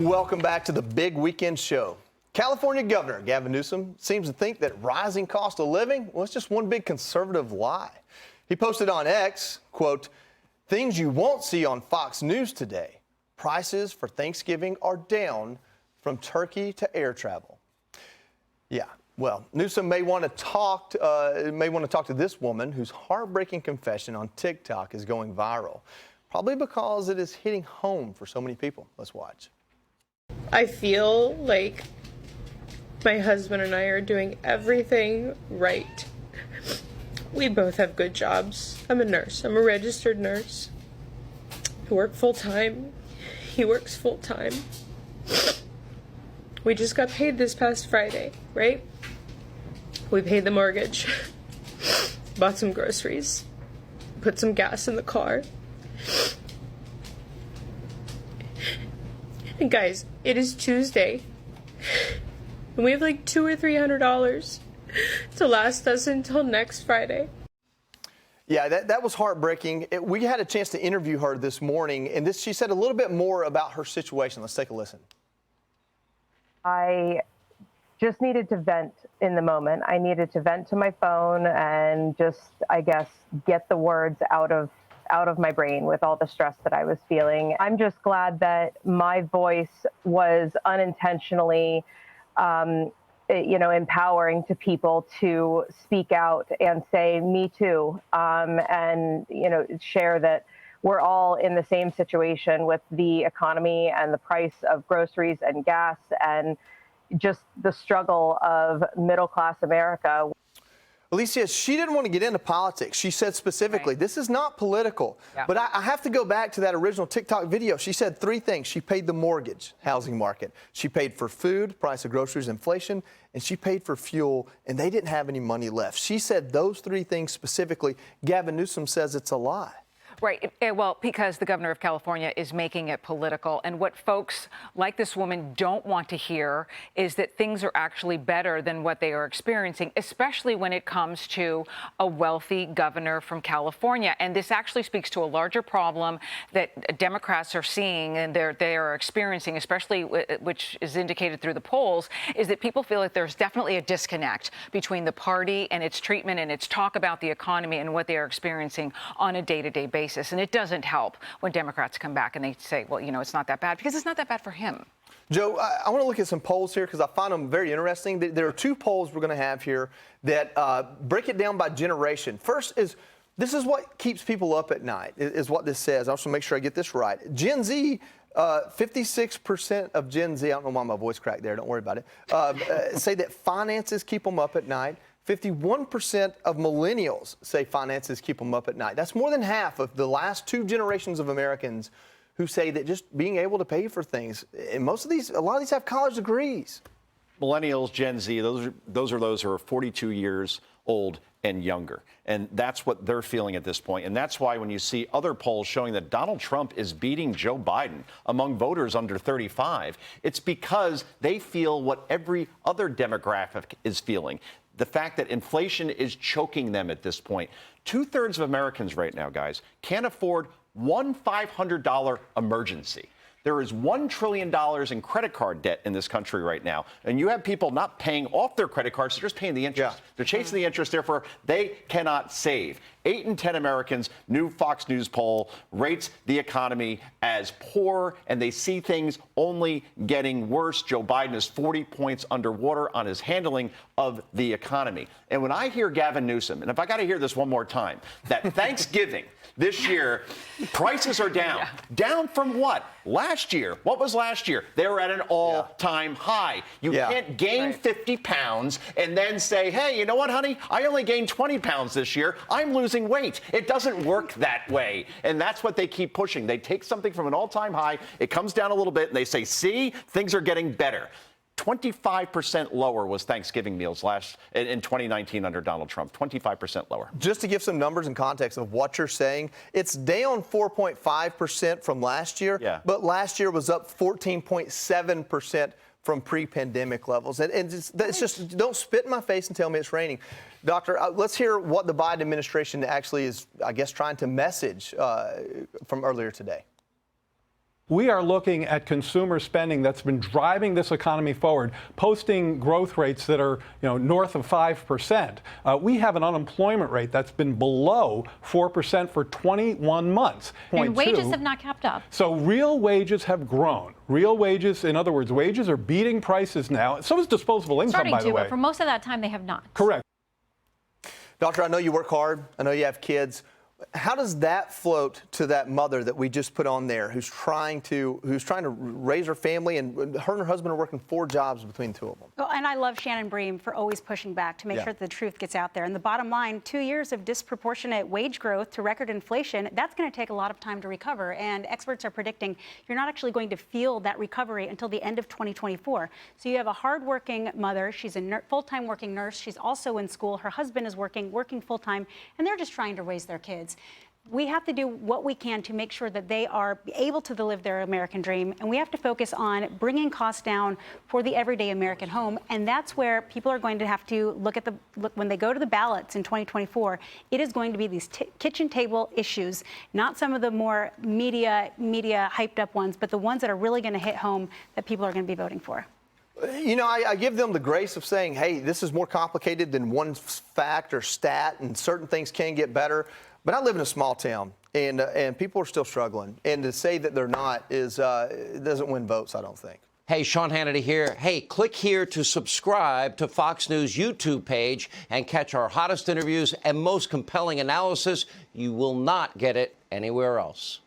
Welcome back to the big weekend show. California Governor Gavin Newsom seems to think that rising cost of living, well, it's just one big conservative lie. He posted on X, quote, "Things you won't see on Fox News today. Prices for Thanksgiving are down from turkey to air travel." Yeah, well, Newsom may want to talk to this woman whose heartbreaking confession on TikTok is going viral, probably because it is hitting home for so many people. Let's watch. I feel like my husband and I are doing everything right. We both have good jobs. I'm a nurse. I'm a registered nurse. I work full-time. He works full-time. We just got paid this past Friday, right? We paid the mortgage, bought some groceries, put some gas in the car. And guys, it is Tuesday, and we have like $200 or $300 to last us until next Friday. Yeah, that was heartbreaking. We had a chance to interview her this morning, and she said a little bit more about her situation. Let's take a listen. I just needed to vent in the moment. I needed to vent to my phone and just, I guess, get the words out of my brain with all the stress that I was feeling. I'm just glad that my voice was unintentionally, empowering to people to speak out and say, me too, and, share that we're all in the same situation with the economy and the price of groceries and gas and just the struggle of middle-class America. Alicia, she didn't want to get into politics. She said specifically, this is not political. Yeah. But I have to go back to that original TikTok video. She said three things. She paid the mortgage, housing market. She paid for food, price of groceries, inflation, and she paid for fuel, and they didn't have any money left. She said those three things specifically. Gavin Newsom says it's a lie. Right. Well, because the governor of California is making it political. And what folks like this woman don't want to hear is that things are actually better than what they are experiencing, especially when it comes to a wealthy governor from California. And this actually speaks to a larger problem that Democrats are seeing and they are experiencing, especially which is indicated through the polls, is that people feel like there's definitely a disconnect between the party and its treatment and its talk about the economy and what they are experiencing on a day-to-day basis. And it doesn't help when Democrats come back and they say, well, it's not that bad, because it's not that bad for him. Joe, I want to look at some polls here because I find them very interesting. There are two polls we're going to have here that break it down by generation. First is, this is what keeps people up at night, is what this says. I also make sure I get this right. Gen Z, 56% of Gen Z, I don't know why my voice cracked there, don't worry about it, say that finances keep them up at night. 51% of millennials say finances keep them up at night. That's more than half of the last two generations of Americans who say that just being able to pay for things. And a lot of these have college degrees. Millennials, Gen Z, those are those who are 42 years old and younger. And that's what they're feeling at this point. And that's why when you see other polls showing that Donald Trump is beating Joe Biden among voters under 35, it's because they feel what every other demographic is feeling. The fact that inflation is choking them at this point. 2/3 of Americans right now, guys, can't afford one $500 emergency. There is $1 trillion in credit card debt in this country right now. And you have people not paying off their credit cards, they're just paying the interest. Yeah. They're chasing the interest, therefore they cannot save. 8 in 10 Americans, new Fox News poll, rates the economy as poor, and they see things only getting worse. Joe Biden is 40 points underwater on his handling of the economy. And when I hear Gavin Newsom, and if I got to hear this one more time, that Thanksgiving this year, prices are down. Yeah. Down from what? Last year. What was last year? They were at an all-time high. You can't gain 50 pounds and then say, hey, you know what, honey? I only gained 20 pounds this year. I'm losing weight. It doesn't work that way. And that's what they keep pushing. They take something from an all-time high, it comes down a little bit, and they say, see, things are getting better. 25% lower was Thanksgiving meals in 2019 under Donald Trump. 25% lower. Just to give some numbers and context of what you're saying, it's down 4.5% from last year, but last year was up 14.7% from pre-pandemic levels. And it's just, don't spit in my face and tell me it's raining. Doctor, let's hear what the Biden administration actually is, I guess, trying to message from earlier today. we are looking at consumer spending that's been driving this economy forward, posting growth rates that are north of 5%. We have an unemployment rate that's been below 4% for 21 months. And wages have not kept up. So real wages have grown. Real wages, in other words, wages are beating prices now. So is disposable income, by the way. But for most of that time, they have not. Correct. Doctor, I know you work hard. I know you have kids. How does that float to that mother that we just put on there who's trying to raise her family, and her and her husband are working 4 jobs between the two of them? Well, and I love Shannon Bream for always pushing back to make sure that the truth gets out there. And the bottom line, 2 years of disproportionate wage growth to record inflation, that's going to take a lot of time to recover. And experts are predicting you're not actually going to feel that recovery until the end of 2024. So you have a hardworking mother. She's a full-time working nurse. She's also in school. Her husband is working full-time, and they're just trying to raise their kids. We have to do what we can to make sure that they are able to live their American dream, and we have to focus on bringing costs down for the everyday American home, and that's where people are going to have to look when they go to the ballots in 2024. It is going to be these kitchen table issues, not some of the more media hyped up ones, but the ones that are really going to hit home that people are going to be voting for. I give them the grace of saying, hey, this is more complicated than one fact or stat, and certain things can get better. But I live in a small town, and people are still struggling. And to say that they're not it doesn't win votes, I don't think. Hey, Sean Hannity here. Hey, click here to subscribe to Fox News YouTube page and catch our hottest interviews and most compelling analysis. You will not get it anywhere else.